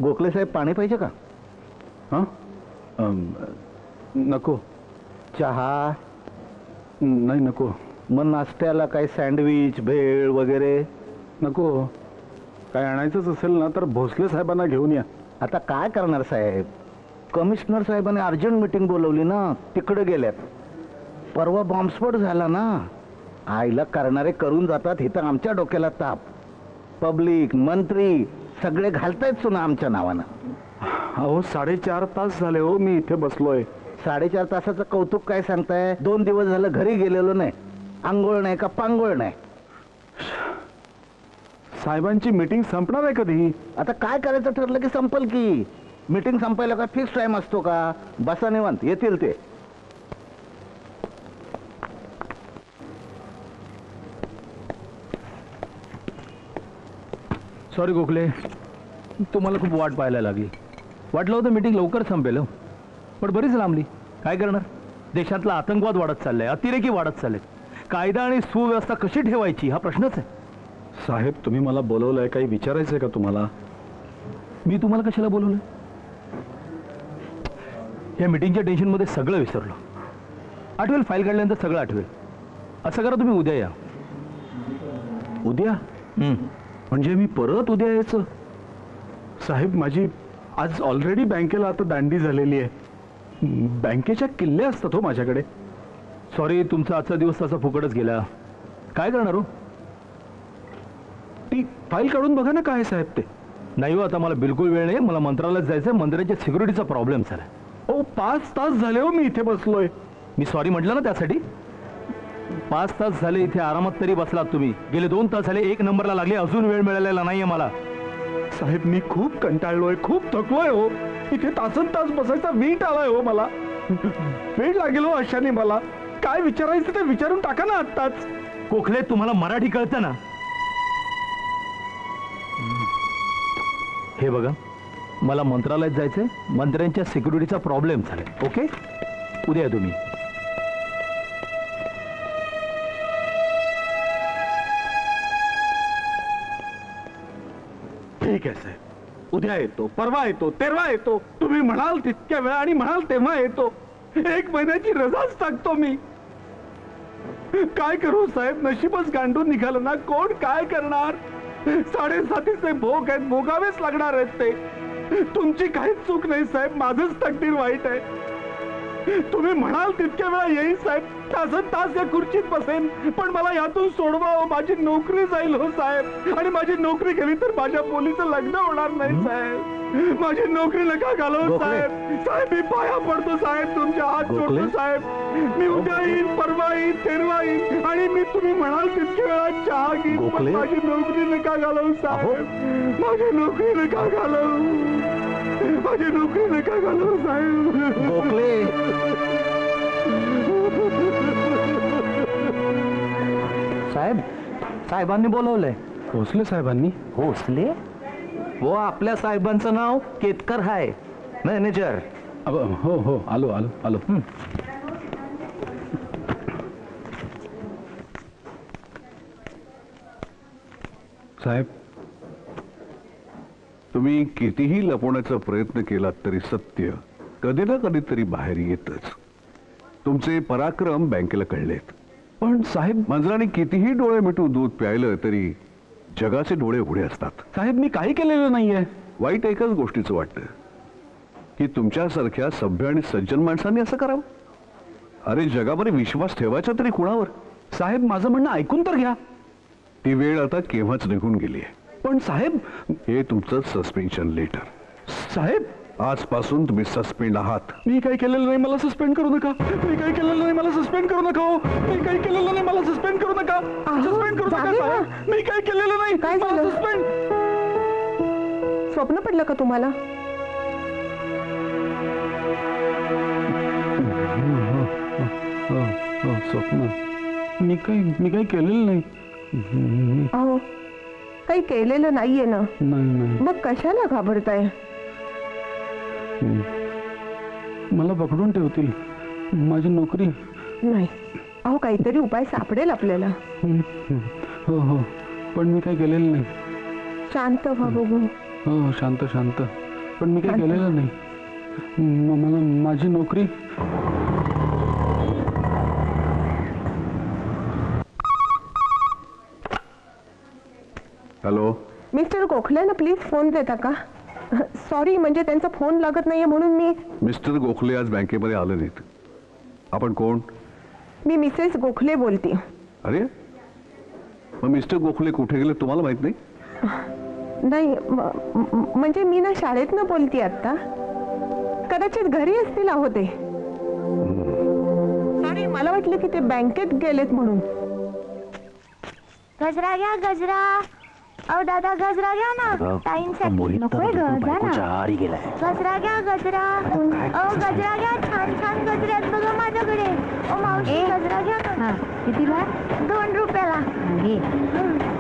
गोखले साहेब पाणी पाहिजे का? हां नको. चहा नाही नको. मग नाश्त्याला काय सँडविच भेळ वगैरे? नको. काय आणायचंच असेल ना तर भोसले साहेबांना घेऊन या. आता काय करणार साहेब, कमिशनर साहेबांनी अर्जंट मीटिंग बोलवली ना, तिकडे गेल्यात. परवा बॉम्बस्फोट झाला ना, आईला करणारे करून जातात. इथं आमच्या डोक्याला ताप. पब्लिक मंत्री सगळे घालतायत सुना आमच्या नावानं. अहो 4.5 तास झाले हो मी इथे बसलोय. 4.5 तासाचं कौतुक काय सांगताय? 2 दिवस झालं घरी गेलेलो नाही, आंघोळ नाही का पांघोळ नाही. साहेबांची मीटिंग संपणार आहे कधी? आता काय करायचं ठरलं की संपल की. मीटिंग संपायला का फिक्स टाइम असतो का? बसा निवांत, येतील ते. सॉरी गोखले, तुम्हाला खूप वाट पाहायला लागली. वाटलं होतं मीटिंग लवकर संपेल, पण बरीच लांबली. काय करणार, देशातला आतंकवाद वाढत चाललाय, अतिरेकी वाढत चाललेत. कायदा आणि सुव्यवस्था कशी ठेवायची हा प्रश्नच आहे. साहेब तुम्ही मला बोलवलंय, काही विचारायचंय का तुम्हाला? मी तुम्हाला कशाला बोलवलं? या मीटिंगच्या टेन्शनमध्ये सगळं विसरलो. आठवेल, फाईल काढल्यानंतर सगळं आठवेल. असं करा, तुम्ही उद्या या. उद्या? म्हणजे मी परत उद्या यायचं? साहेब माझी आज ऑलरेडी बँकेला आता दांडी झालेली आहे. बँकेच्या किल्ल्या असतात हो माझ्याकडे. सॉरी, तुमचा आजचा दिवस तसा फुकटच गेला. काय करणार हो? ती फाईल काढून बघा ना काय साहेब ते. नाही हो, आता मला बिलकुल वेळ नाही. मला मंत्रालयात जायचं. मंदिराच्या सिक्युरिटीचा प्रॉब्लेम झाला. ओ 5 तास झाले हो मी इथे बसलोय. मी सॉरी म्हटलं ना त्यासाठी. 5 तास झाले इथे आरामात तरी बसलात तुम्ही. गेले 2 तास झाले 1 नंबरला लागले, अजून वेळ मिळालेला नाहीये मला. साहेब मी खूप कंटाळलोय, खूप थकलोय हो. इथे तासन-तास बसायचा वीट आलाय हो मला. वेळ लागेल हो अशाने मला. काय विचारायचं ते विचारून टाका ना आत्ताच. गोखले, तुम्हाला मराठी कळतं ना? हे बघा, मला मंत्रालयात जायचंय. मंत्र्यांच्या सिक्युरिटीचा प्रॉब्लेम झालाय. ओके, उद्या या तुम्ही. ठीक आहे साहेब, उद्या येतो, परवा येतो, तेरवा येतो. तुम्ही म्हणाल तितक्या वेळा आणि म्हणाल तेव्हा येतो. 1 महिन्याची रजाच टाकतो मी. काय करू साहेब, नशीबच गांडून निघालं ना. कोण काय करणार? 7.5चे भोग आहेत, भोगावेच लागणार आहेत ते. तुमची काहीच चूक नाही साहेब, माझंच तकदीर वाईट आहे. तुम्ही म्हणाल तितक्या वेळा येईल साहेब, तासन-तास या खुर्चीत बसेन, पण मला यातून सोडवा हो. माझी नोकरी जाईल हो साहेब, आणि माझी नोकरी गेली तर माझ्या मुलीचं लग्न होणार नाही साहेब. माझी नोकरी नका घालवू साहेब. साहेब मी पाया पडतो साहेब, तुमच्या हात जोडतो साहेब. मी उद्या येईन, परवा येईन, तेरवा येईन, आणि मी तुम्ही म्हणाल तितक्या वेळा चहा घेईन, पण माझी नोकरी नका घालवू साहेब. माझी नोकरी नका घालवू. माझी नोकरी नका घालवू साहेब. गोखले, साहेब, साहेबांनी बोलवलंय. भोसले साहेबांनी? भोसले? हो, आपल्या साहेबांचं नाव केतकर आहे, मॅनेजर. हो हो, आलो आलो आलो. साहेब, तुम्ही कितीही लपवण्याचा प्रयत्न केलात तरी सत्य कधी ना कधीतरी बाहेर येतच. तुमचे पराक्रम बँकेला कळलेत. पण साहेब, मांजराने कितीही डोळे मिटून दूध प्यायलं तरी जगाचे डोळे उघडे असतात. साहेब मी काही केलेलं नाहीये. वाईट एकच गोष्टीचं वाटतं की तुमच्यासारख्या सभ्य आणि सज्जन माणसांनी असं करावं. अरे जगामध्ये विश्वास ठेवायचा तरी कुणावर? साहेब माझं म्हणणं ऐकून तर घ्या. ती वेळ आता केव्हाच निघून गेली आहे. पण साहेब, हे तुमचं सस्पेन्शन लेटर. साहेब आजपासून तुम्ही सस्पेंड आहात. मी काही केलेलं नाही, मला सस्पेंड करू नका. मी काही केलेलं नाही, मला सस्पेंड करू नका. मी काही केलेलं नाही, मला सस्पेंड करू नका. सस्पेंड करू नका साहेब. मी काही केलेलं नाही, काय मला झालं? सस्पेंड. स्वप्न पडलं का तुम्हाला? स्वप्न? मी काही केलेलं नाही. अहो, काही केलेलं नाहीये ना. नाही. मग कशाला घाबरताय? मला पकडून ठेवतील, माझी नोकरी. नाही, अहो काहीतरी उपाय सापडेल आपल्याला. हो हो, पण मी काही केलेलं नाही. शांत व्हा बघू. हो, शांत शांत. पण मी काही केलेलं नाही. मला माझी नोकरी. हॅलो. मिस्टर गोखलेंना प्लीज फोन देता का? सॉरी, म्हणजे त्यांचा फोन लागत नाहीये म्हणून मी. मिस्टर गोखले आज बँकेमध्ये आले नाहीत. आपण कोण? मी मिसेस गोखले बोलते. अरे मग मिस्टर गोखले कुठे गेले तुम्हाला माहित नाही? नाही, म्हणजे मी ना शाळेतनं बोलते आता. कदाचित घरी असतील अहो ते. सॉरी, मला वाटलं की ते बँकेत गेलेत म्हणून. गजरा घ्या गजरा. अहो दादा गजरा घ्या ना. टाइम साठी नकोय ग, घ्या ना. गजरा घ्या गजरा. अहो गजरा घ्या, छान छान गजरे आहेत बघा माझ्याकडे. ओ मावशी गजरा घ्या ना. कितीला? 2 रुपयाला. घे.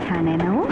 छान आहे ना हो.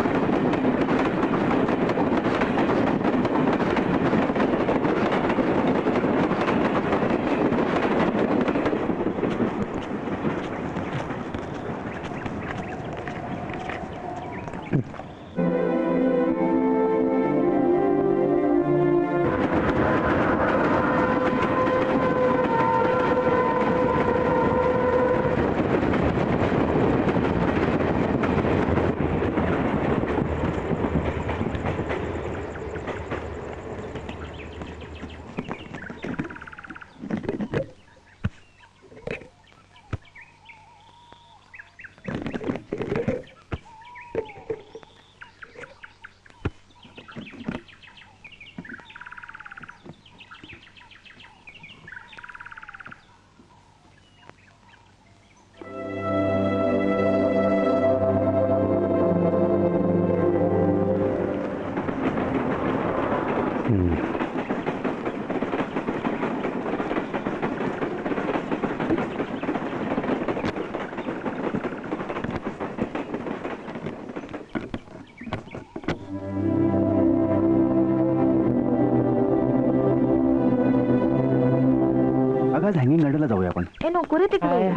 आज हँगिंग गार्डनला जाऊया आपण. ए नको रे तिकडे.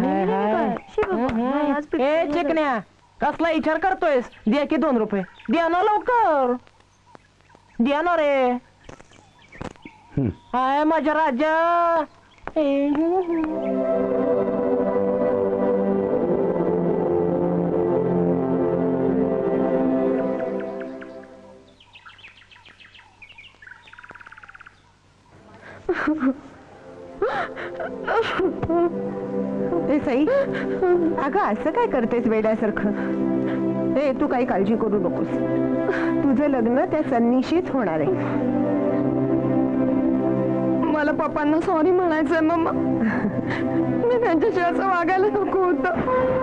शी बाबा, आज ए चिकन्या, कसला विचार करतोयस? द्या की 2 रुपये. द्या ना लवकर. द्या ना रे. हाय माझ्या राजा. ए सई, अगं असं काय करतेस वेड्यासारखं? ए तू काही काळजी करू नकोस. तुझं लग्न त्या सन्नीशीच होणार आहे. मला पप्पांना सॉरी म्हणायचंय मम्मा. मी त्यांच्याशी असं वागायला नको होतं.